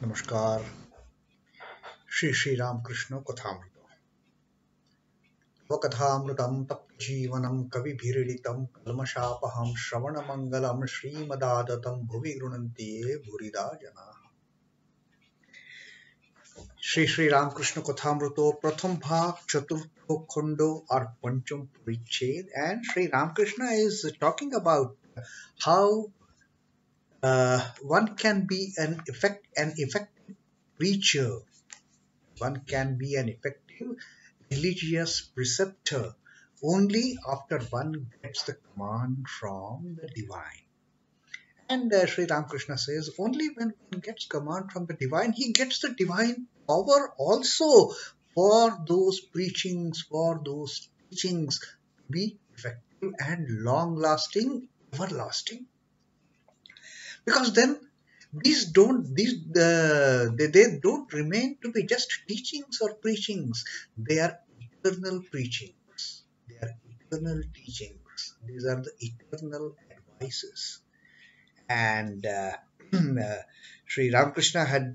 नमस्कार श्री रामकृष्ण कथामृत स्वकथामृतं तप्तजीवनं कविभिरीडितं कल्मषापहं श्रवणमङ्गलं श्रीमदादतं भुवि गृह्णन्ति ये भूरिदा जनाः। श्री रामकृष्ण कथामृतो प्रथम भाग चतुर्थो खंडो और पंचम परिच्छेद and Sri Ramakrishna is talking about how one can be an effective preacher. One can be an effective religious preceptor only after one gets the command from the divine. And Sri Ramakrishna says only when one gets command from the divine, he gets the divine power also for those preachings, for those teachings to be effective and long lasting, everlasting. Because then they don't remain to be just teachings or preachings. They are eternal preachings. They are eternal teachings. These are the eternal advices. And Sri Ramakrishna had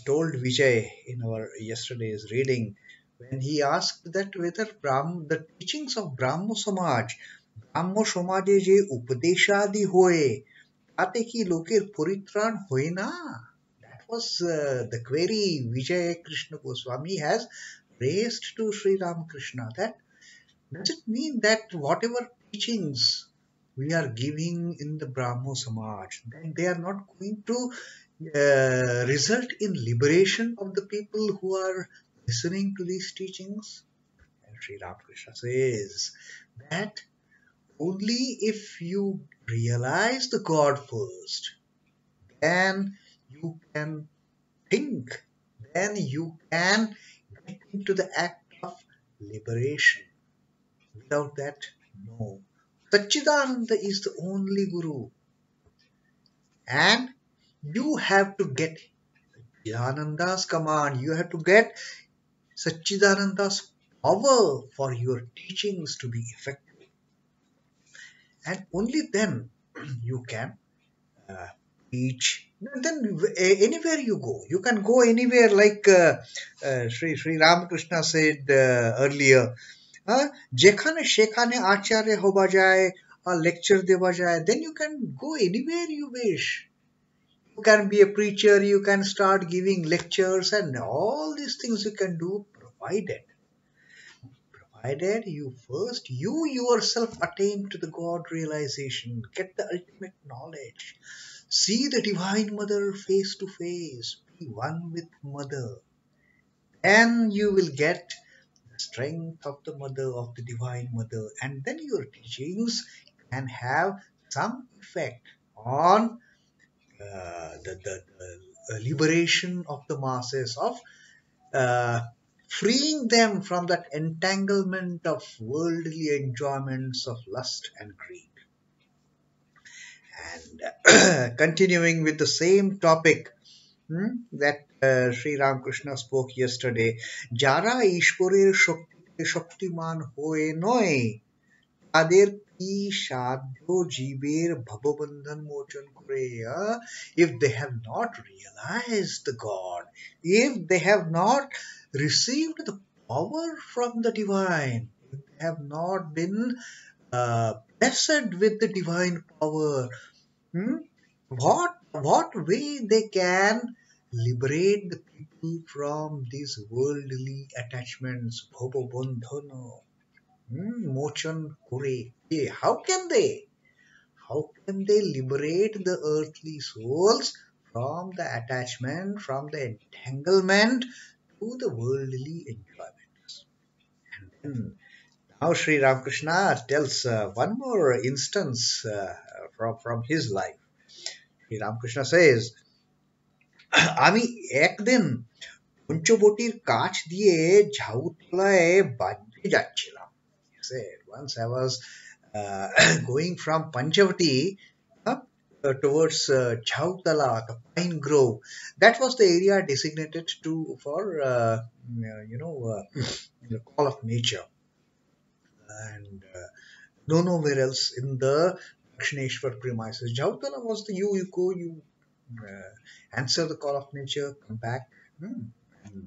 told Vijay in our yesterday's reading when he asked that whether the teachings of Brahmo Samaje je Upadeshadi hoye তাতে কি লোকের পরিত্রাণ হয় না? That was the query Vijay Krishna Goswami has raised to Sri Ramakrishna. That does it mean that whatever teachings we are giving in the Brahmo Samaj, then they are not going to result in liberation of the people who are listening to these teachings? And Sri Ramakrishna says that only if you realize the God first, then you can think, then you can get into the act of liberation. Without that, no. Satchidananda is the only Guru, and you have to get Satchidananda's command, you have to get Satchidananda's power for your teachings to be effective, and only then you can teach. Then anywhere you go, you can go anywhere, like Sri Ramakrishna said earlier, যেখানে সেখানে আচার্য হওয়া যায় or lecture দেওয়া যায়, then you can go anywhere you wish. You can be a preacher, you can start giving lectures, and all these things you can do, provided you yourself attain to the God realization, get the ultimate knowledge, see the Divine Mother face to face, be one with Mother. Then you will get the strength of the Mother, of the Divine Mother, and then your teachings can have some effect on the liberation of the masses, of uh, freeing them from that entanglement of worldly enjoyments of lust and greed. And continuing with the same topic that Sri Ramakrishna spoke yesterday, যারা ঈশ্বরের শক্তিতে শক্তিমান হয়ে নয়, তাদের কি সাধ্য জীবের ভববন্ধন মোচন করে? If they have not realized the God, if they have not received the power from the divine, if they have not been blessed with the divine power, what way they can liberate the people from these worldly attachments, bhavabandhana, mochan kore? How can they liberate the earthly souls from the attachment, from the entanglement to the worldly enjoyments? And then now Sri Ramakrishna tells one more instance from his life. Sri Ramakrishna says, আমি একদিন পঞ্চবটির কাছ দিয়ে ঝাউতলায় বাজারে যাচ্ছিলাম. He said, once I was going from Panchavati towards Jhautala, the pine grove. That was the area designated for the call of nature, and nowhere else in the Dakshineshwar premises. Jhautala was the you go, you answer the call of nature, come back. And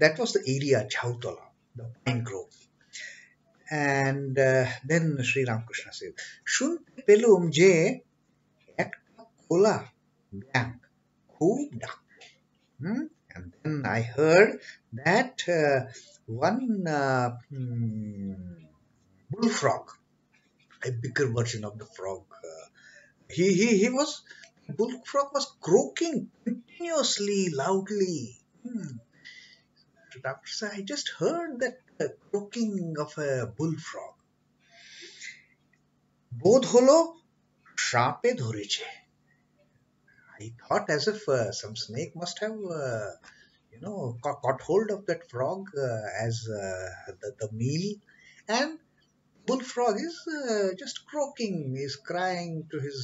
that was the area, Jhautala, the pine grove. And then Sri Ramakrishna says, শুনতে পেলুম যে একটা খোলা ব্যাঙ খুব ডাক। And then I heard that one bullfrog, a bigger version of the frog, he was, bullfrog was croaking continuously, loudly. Doctor said, I just heard that croaking of a bullfrog. বোধ হলো সাপে ধরেছে. I thought as if some snake must have, caught hold of that frog as the meal. And bullfrog is just croaking, is crying to his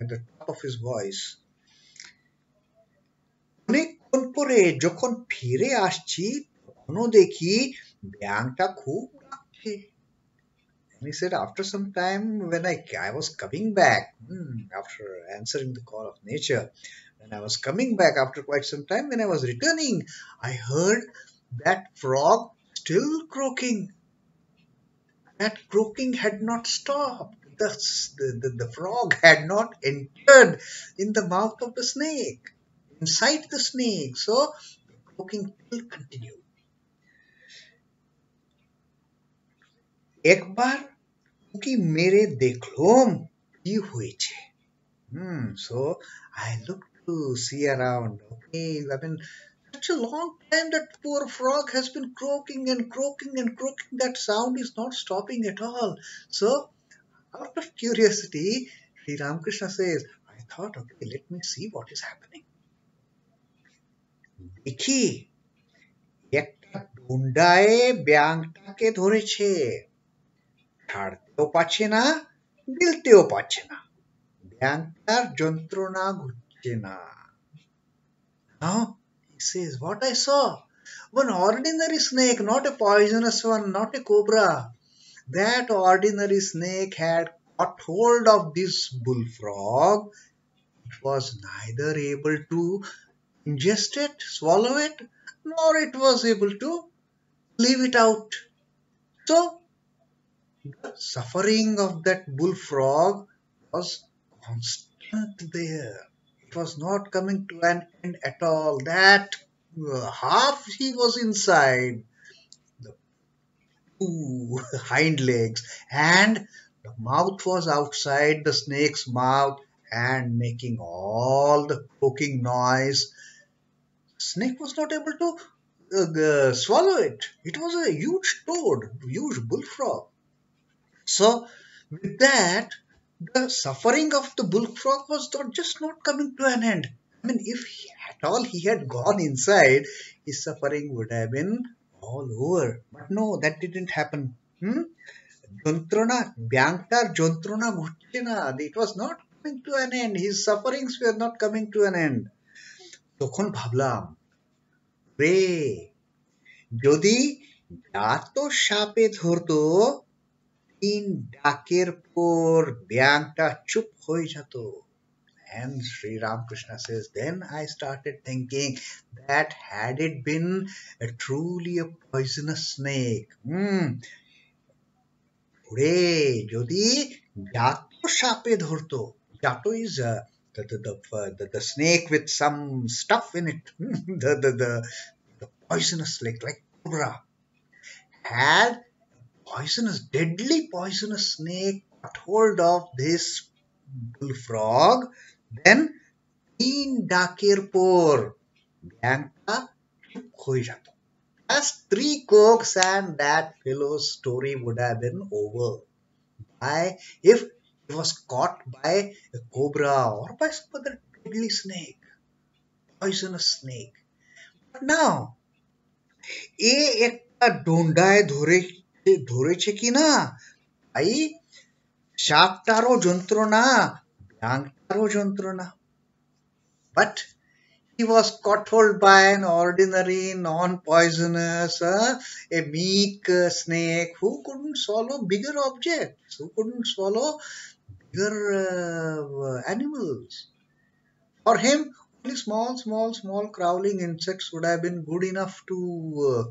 at the top of his voice. অনেকক্ষণ পরে যখন ফিরে আসছি তখনও দেখি ব্যাঙটা খুব ডাকছে. And he said, after some time, when I was coming back, after answering the call of nature, when I was coming back after quite some time, when I was returning, I heard that frog still croaking. That croaking had not stopped. The frog had not entered in the mouth of the snake, inside the snake. So the croaking still continued. একবার উকি মেরে দেখলাম কি হয়েছে. So I looked to see around. Okay, I mean, such a long time that poor frog has been croaking and croaking and croaking. That sound is not stopping at all. So, out of curiosity, Sri Ramakrishna says, I thought, okay, let me see what is happening. দেখি একটা ডুন্ডায় ব্যাঙটাকে ধরেছে, ছাড়তেও পারছে না, গিলতেও পারছে না, ব্যাঙটার যন্ত্রণা ঘুরছে না. Now he says, what I saw, one ordinary snake, not a poisonous one, not a cobra. That ordinary snake had caught hold of this bullfrog. It was neither able to ingest it, swallow it, nor it was able to leave it out. So the suffering of that bullfrog was constant there. It was not coming to an end at all. That half he was inside, the two hind legs, and the mouth was outside the snake's mouth and making all the croaking noise. Snake was not able to swallow it. It was a huge toad, huge bullfrog. So with that, the suffering of the bullfrog was not coming to an end. I mean, if at all he had gone inside, his suffering would have been all over. But no, that didn't happen. যন্ত্রণা, ব্যাঙটার যন্ত্রণা ঘুরছে না. It was not coming to an end. His sufferings were not coming to an end. তখন ভাবলাম, রে, যদি এত সাপে ধরতো, তিন ডাকের পর ব্যাঙটা চুপ হয়ে যেত. And Sri Ramakrishna says, then I started thinking that had it been truly a poisonous snake, ওরে, যদি জাত সাপে ধরতো, jato is the snake with some stuff in it, the poisonous snake like cobra, had poisonous, deadly poisonous snake got hold of this bullfrog, then তিন ডাকের পর ব্যাঙটা চুপ হয়ে যেত. Just 3 cokes and that fellow's story would have been over. If he was caught by a cobra or by some other deadly snake, poisonous snake. But now, এ একটা ডোন্ডায় ধরেছে কিনা, তাই সাপটারও যন্ত্রণা, ব্যাঙটারও যন্ত্রণা. But he was caught hold by an ordinary, non-poisonous, a meek snake who couldn't swallow bigger objects, who couldn't swallow bigger animals. For him, only small crawling insects would have been good enough to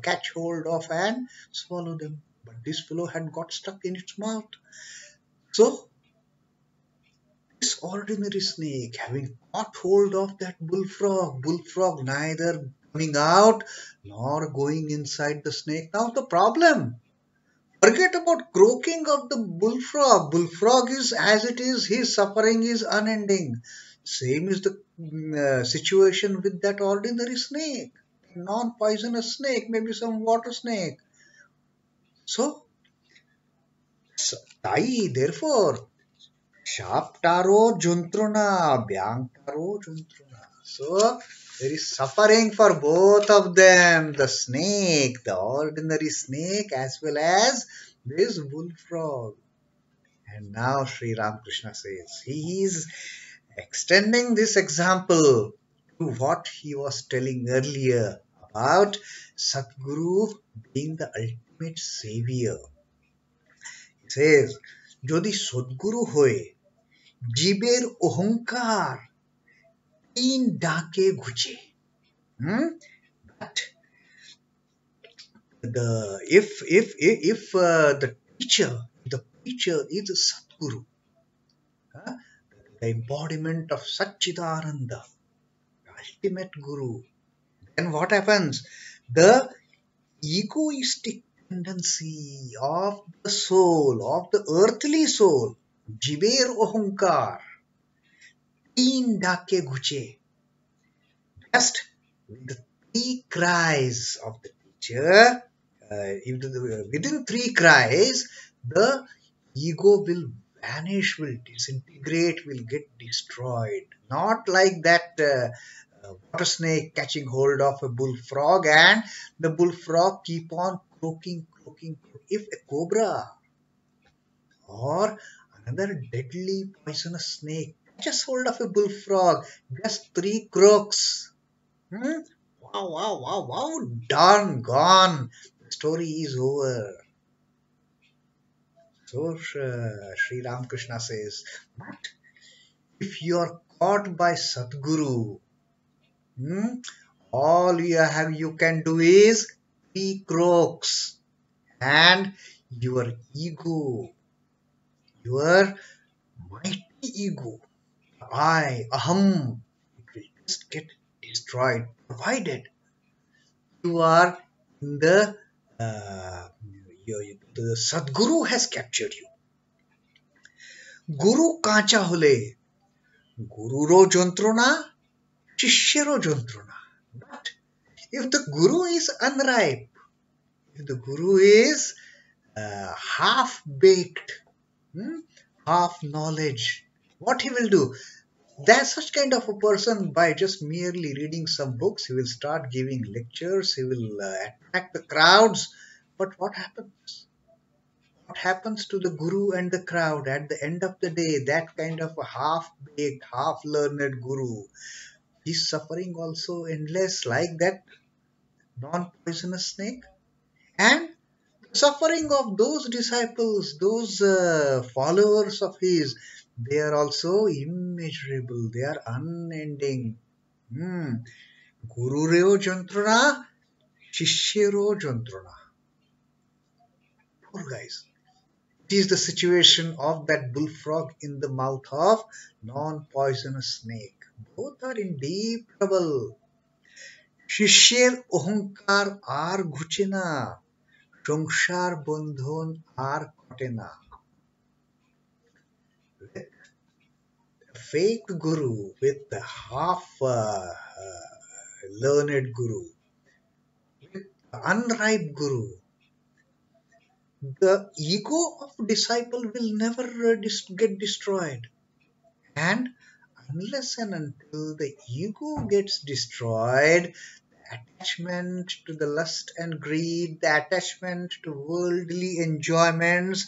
catch hold of and swallow them. But this fellow had got stuck in its mouth. So, this ordinary snake having caught hold of that bullfrog neither coming out nor going inside the snake. Now, the problem. Forget about croaking of the bullfrog. Bullfrog is as it is, his suffering is unending. Same is the situation with that ordinary snake, non-poisonous snake, maybe some water snake. So, tai, therefore, sharp taro juntruna, byang taro juntruna. So, there is suffering for both of them, the snake, the ordinary snake, as well as this bullfrog. And now Sri Ramakrishna says he is extending this example to what he was telling earlier about Sadguru being the ultimate savior. He says, যদি সদ্গুরু হয়ে জীবের অহংকার তিন ডাকে ঘুচে, but if the preacher is a Sadguru, the embodiment of Satchidananda, the ultimate Guru, then what happens? The egoistic tendency of the soul, of the earthly soul, jiber ohankar, teen dake guche, just with the three cries of the teacher, within three cries, the ego will vanish, will disintegrate, will get destroyed. Not like that water snake catching hold of a bullfrog and the bullfrog keep on croaking. If a cobra or another deadly poisonous snake catches hold of a bullfrog, just three croaks. Wow, done, gone. The story is over. So Sri Ramakrishna says, but if you are caught by Sadguru, all you can do is three croaks, and your ego, your mighty ego, aham, it will just get destroyed, provided you are in the Sadguru has captured you. Guru কাঁচা হলে গুরুরও যন্ত্রণা, শিষ্যেরও যন্ত্রণা. But if the Guru is unripe, if the Guru is half-baked, half knowledge, what he will do? There's such kind of a person, by just merely reading some books, he will start giving lectures, he will attract the crowds. But what happens? What happens to the Guru and the crowd at the end of the day? That kind of a half-baked, half-learned Guru, is suffering also endless like that non-poisonous snake. And the suffering of those disciples, those followers of his, they are also immeasurable, they are unending. Guru reo jantrana, shishero jantrana. Poor guys. It is the situation of that bullfrog in the mouth of non-poisonous snake. Both are in deep trouble. শিষ্যের অহংকার আর ঘুচে না, সংসার বন্ধন আর ঘটে না. A fake guru with the half learned guru, with the unripe guru, the ego of disciple will never get destroyed. And unless and until the ego gets destroyed, the attachment to the lust and greed, the attachment to worldly enjoyments,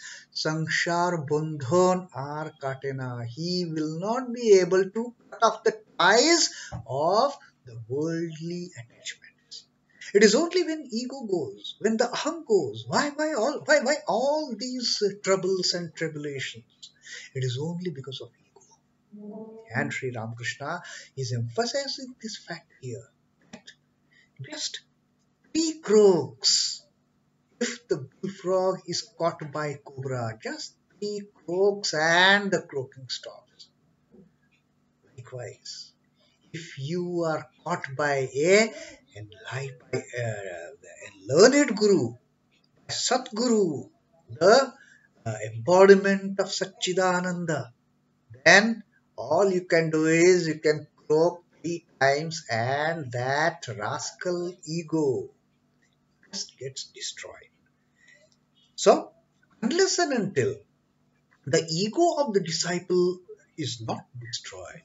sanshar bandhan ar katena, he will not be able to cut off the ties of the worldly attachments. It is only when ego goes, when the aham goes, why all these troubles and tribulations? It is only because of ego. And Sri Ramakrishna is emphasizing this fact here. Just three croaks. If the bullfrog is caught by cobra, just three croaks and the croaking stops. Likewise, if you are caught by a learned guru, a Satguru, the embodiment of Satchidananda, then all you can do is you can croak three times and that rascal ego just gets destroyed. So, unless and until the ego of the disciple is not destroyed,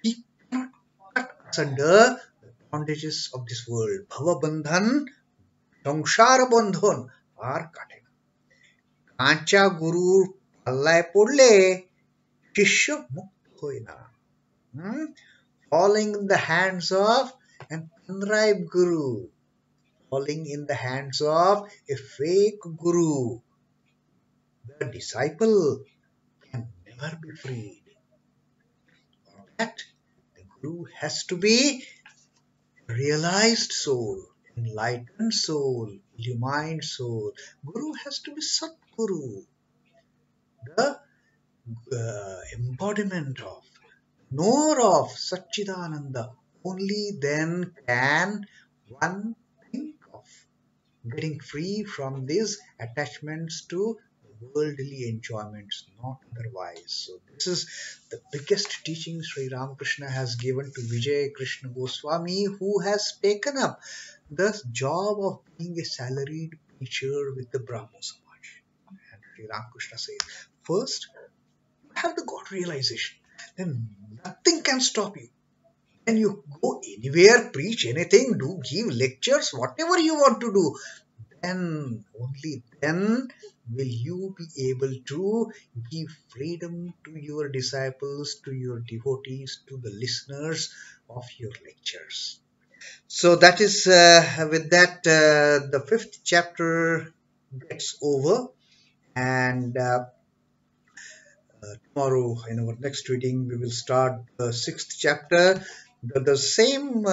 he cannot cut asunder the bondages of this world. Bhava bandhan, samsara bandhan are cutting. Kancha gurur pallai podle, shishya mukt hoina. Hmm? Falling in the hands of an unripe guru, falling in the hands of a fake guru, the disciple can never be freed. For that, the guru has to be realized soul, enlightened soul, illumined soul. Guru has to be Satguru, the embodiment of, knower of Satchidananda. Only then can one think of getting free from these attachments to worldly enjoyments, not otherwise. So this is the biggest teaching Sri Ramakrishna has given to Vijay Krishna Goswami, who has taken up the job of being a salaried preacher with the Brahmo Samaj. And Sri Ramakrishna says, first, you have the God realization, then nothing can stop you. Then you go anywhere, preach anything, do give lectures, whatever you want to do. Then, only then will you be able to give freedom to your disciples, to your devotees, to the listeners of your lectures. So that is with that the fifth chapter gets over, and tomorrow in our next reading we will start the sixth chapter. The same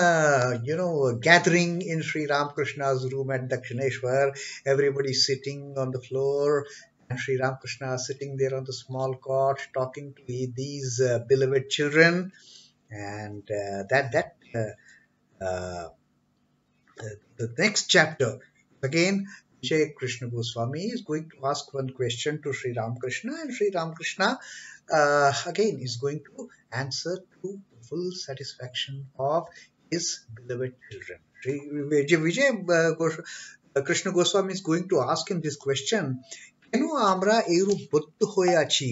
gathering in Sri Ramakrishna's room at Dakshineshwar, everybody sitting on the floor and Sri Ramakrishna sitting there on the small cot talking to these beloved children, and uh, the next chapter again, Vijay Krishna Goswami is going to ask one question to Sri Ramakrishna, and Sri Ramakrishna again is going to answer to the full satisfaction of his beloved children. Krishna Goswami is going to ask him this question: কেন আমরা এইরূপ বদ্ধ হয়ে আছি,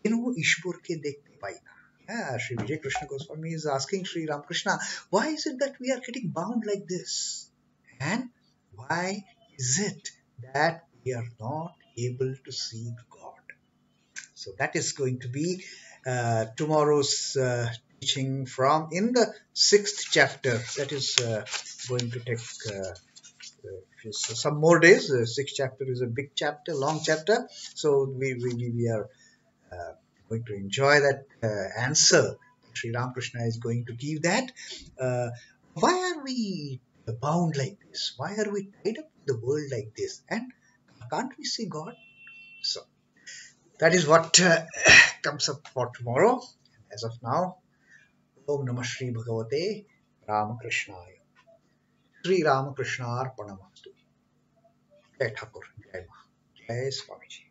কেন ঈশ্বরকে দেখতে পাই না? Yeah, Sri Vijay Krishna Goswami is asking Sri Ramakrishna, why is it that we are getting bound like this? And why is it that we are not able to see God? So that is going to be tomorrow's teaching from in the sixth chapter. That is going to take some more days. The sixth chapter is a big chapter, long chapter. So we are going to enjoy that answer. Sri Ramakrishna is going to give that. Why are we bound like this? Why are we tied up in the world like this? And can't we see God? So that is what comes up for tomorrow. As of now, Om Namah Shri Bhagavate Ramakrishnaaya. Sri Ramakrishna Arpanamastu. Jai Thakur, Jai Ma, Jai Swamiji.